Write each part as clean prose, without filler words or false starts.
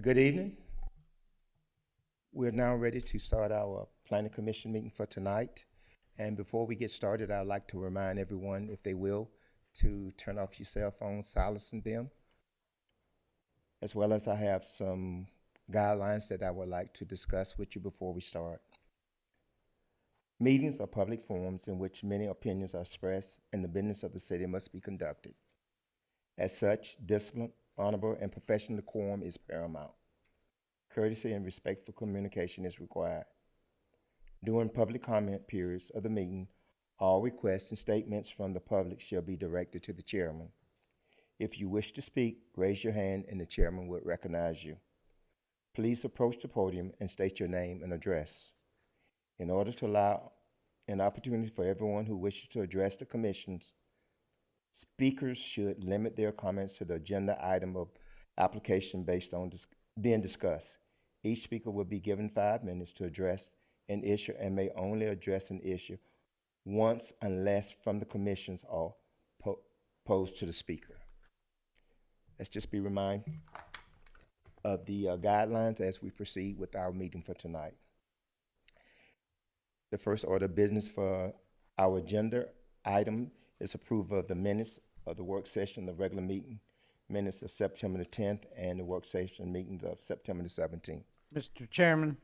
Good evening. We're now ready to start our Planning Commission meeting for tonight. And before we get started, I'd like to remind everyone, if they will, to turn off your cell phones, silencing them, as well as I have some guidelines that I would like to discuss with you before we start. Meetings are public forums in which many opinions are expressed and the business of the city must be conducted. As such, discipline, honorable, and professional decorum is paramount. Courtesy and respectful communication is required. During public comment periods of the meeting, all requests and statements from the public shall be directed to the chairman. If you wish to speak, raise your hand and the chairman will recognize you. Please approach the podium and state your name and address. In order to allow an opportunity for everyone who wishes to address the commissions, speakers should limit their comments to the agenda item of application based on being discussed. Each speaker will be given 5 minutes to address an issue and may only address an issue once unless from the commissions are posed to the speaker. Let's just be reminded of the guidelines as we proceed with our meeting for tonight. The first order of business for our agenda item is approval of the minutes of the work session, the regular meeting minutes of September the 10th and the work session meetings of September the 17th. Mr. Chairman,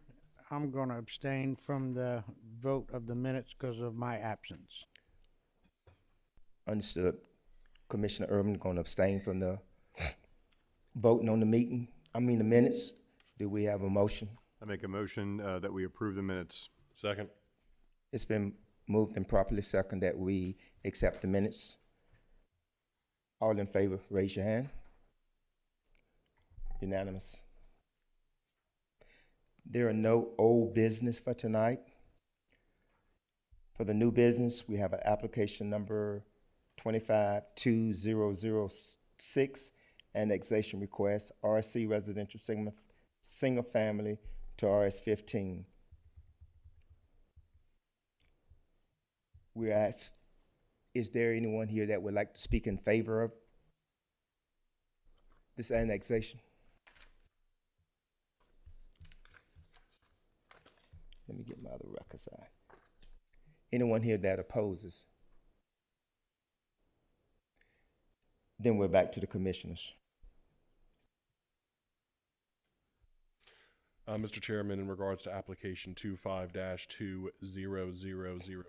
I'm going to abstain from the vote of the minutes because of my absence. Understood. Commissioner Urban going to abstain from the voting on the the minutes. Do we have a motion? I make a motion that we approve the minutes. Second. It's been moved and properly second that we accept the minutes. All in favor, raise your hand. Unanimous. There are no old business for tonight. For the new business, we have an application number 25-2006, annexation request, RC residential single family to RS-15. We asked, is there anyone here that would like to speak in favor of this annexation? Let me get my other records out. Anyone here that opposes? Then we're back to the commissioners. Mr. Chairman, in regards to application 25-20006,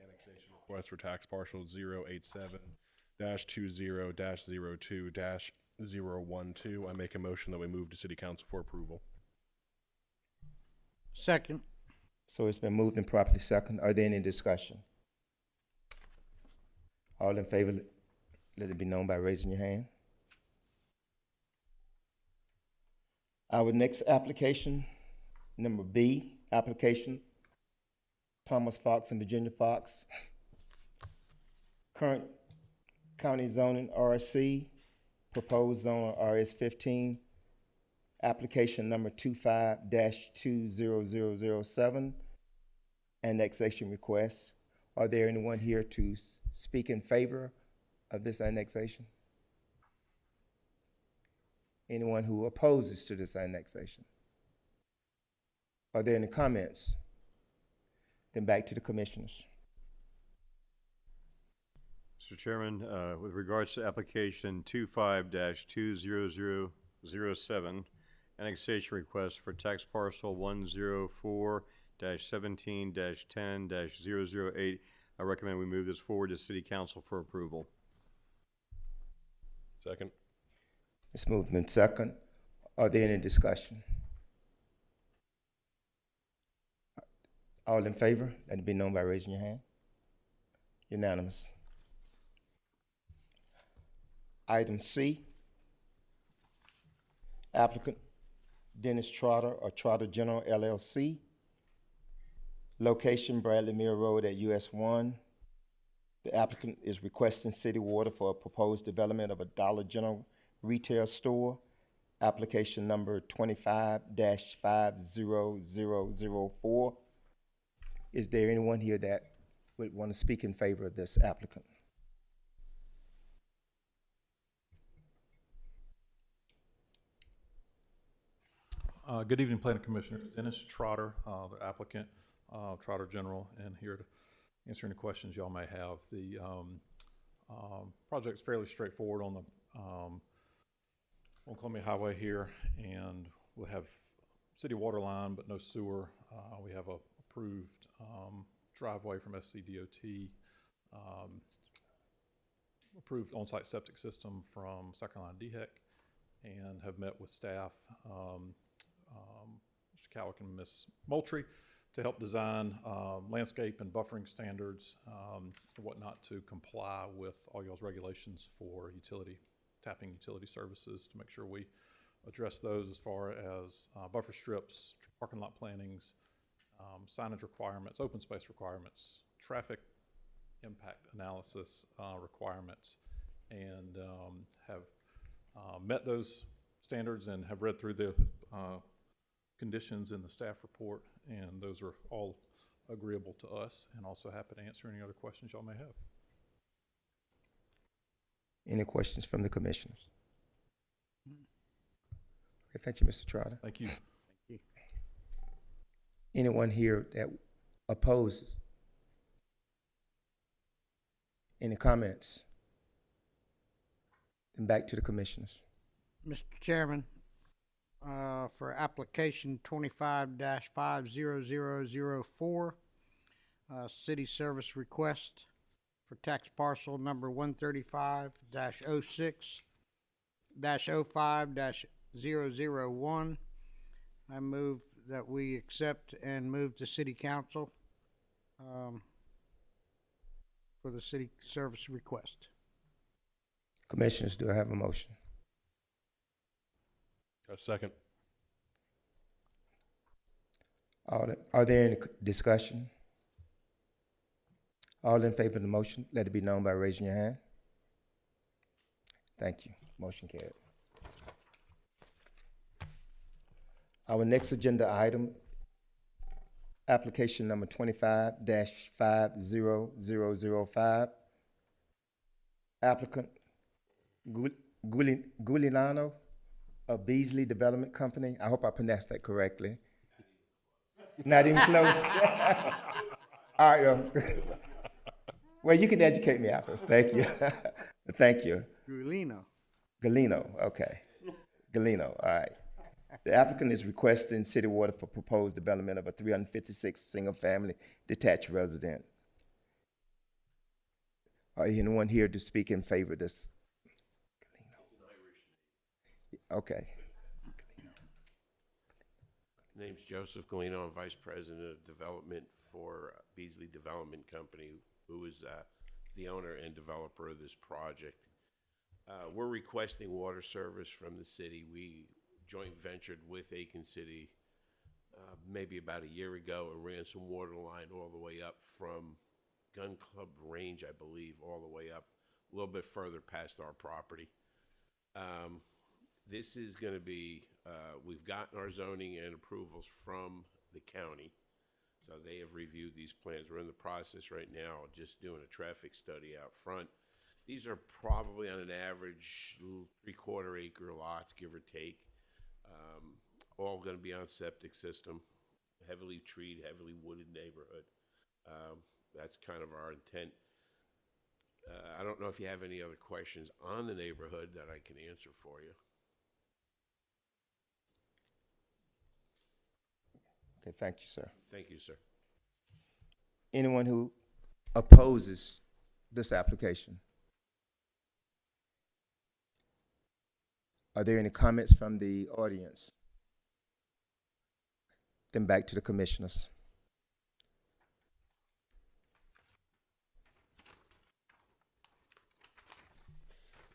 annexation request for tax parcel 087-20-02-012, I make a motion that we move to City Council for approval. Second. So it's been moved and properly second. Are there any discussion? All in favor, let it be known by raising your hand. Our next application, number B, application Thomas Foxx&Virginia Foxx. Current county zoning RC, proposed zone RS-15. Application number 25-20007, annexation request. Are there anyone here to speak in favor of this annexation? Anyone who opposes to this annexation? Are there any comments? Then back to the commissioners. Mr. Chairman, with regards to application 25-20007, annexation request for tax parcel 104-17-10-008, I recommend we move this forward to City Council for approval. Second. It's moved in second. Are there any discussion? All in favor? Let it be known by raising your hand. Unanimous. Item C, applicant Dennis Trotter or Trotter General LLC. Location Bradley Mill Road at US 1. The applicant is requesting city water for a proposed development of a Dollar General retail store. Application number 25-50004. Is there anyone here that would want to speak in favor of this applicant? Good evening, Planning Commissioners. Dennis Trotter, the applicant, Trotter General, and here to answer any questions y'all may have. The project's fairly straightforward on the on Columbia Highway here, and we'll have city water line but no sewer. We have a approved driveway from SCDOT, approved on-site septic system from Second Line DHEC, and have met with staff, Mr. Cowick and Ms. Moultrie, to help design landscape and buffering standards and whatnot to comply with all y'all's regulations for tapping utility services, to make sure we address those as far as buffer strips, parking lot plantings, signage requirements, open space requirements, traffic impact analysis requirements, and have met those standards and have read through the conditions in the staff report, and those are all agreeable to us, and also happy to answer any other questions y'all may have. Any questions from the commissioners? Okay, thank you, Mr. Trotter. Thank you. Anyone here that opposes? Any comments? Then back to the commissioners. Mr. Chairman, for application 25-50004, city service request for tax parcel number 135-06-05-001. I move that we accept and move to city council for the city service request. Commissioners, do I have a motion? A second. Are there any discussion? All in favor of the motion, let it be known by raising your hand. Thank you. Motion carried. Our next agenda item, application number 25-50005. Applicant Guililano of Beazley Development Company. I hope I pronounced that correctly. Not even close. All right. Well, you can educate me afterwards. Thank you. Thank you. Galino, okay. Galino, all right. The applicant is requesting city water for proposed development of a 356 single-family detached resident. Are anyone here to speak in favor of this? Okay. Name's Joseph Galino. I'm Vice President of Development for Beazley Development Company, who is the owner and developer of this project. We're requesting water service from the city. We joint ventured with Aiken City maybe about a year ago and ran some water line all the way up from Gun Club Range, I believe, all the way up a little bit further past our property. This is going to be, we've gotten our zoning and approvals from the county, so they have reviewed these plans. We're in the process right now of just doing a traffic study out front. These are probably on an average 3/4 acre lots, give or take. All going to be on septic system, heavily treed, heavily wooded neighborhood. That's kind of our intent. I don't know if you have any other questions on the neighborhood that I can answer for you. Okay, thank you, sir. Thank you, sir. Anyone who opposes this application? Are there any comments from the audience? Then back to the commissioners.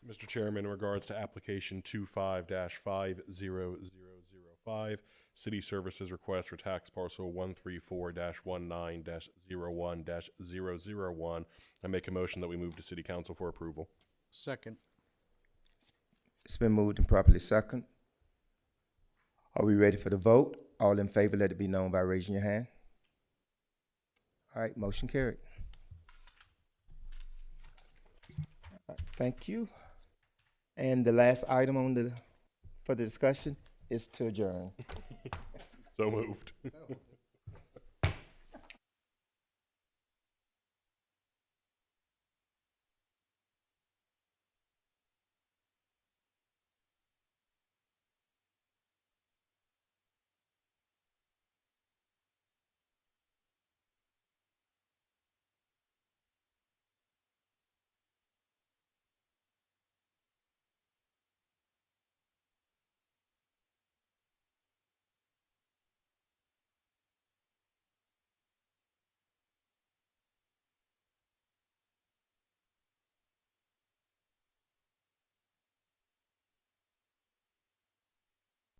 Mr. Chairman, in regards to application 25-50005, city services request for tax parcel 134-19-01-001, I make a motion that we move to city council for approval. Second. It's been moved and properly second. Are we ready for the vote? All in favor, let it be known by raising your hand. All right, motion carried. All right, thank you. And the last item on for the discussion is to adjourn. So moved.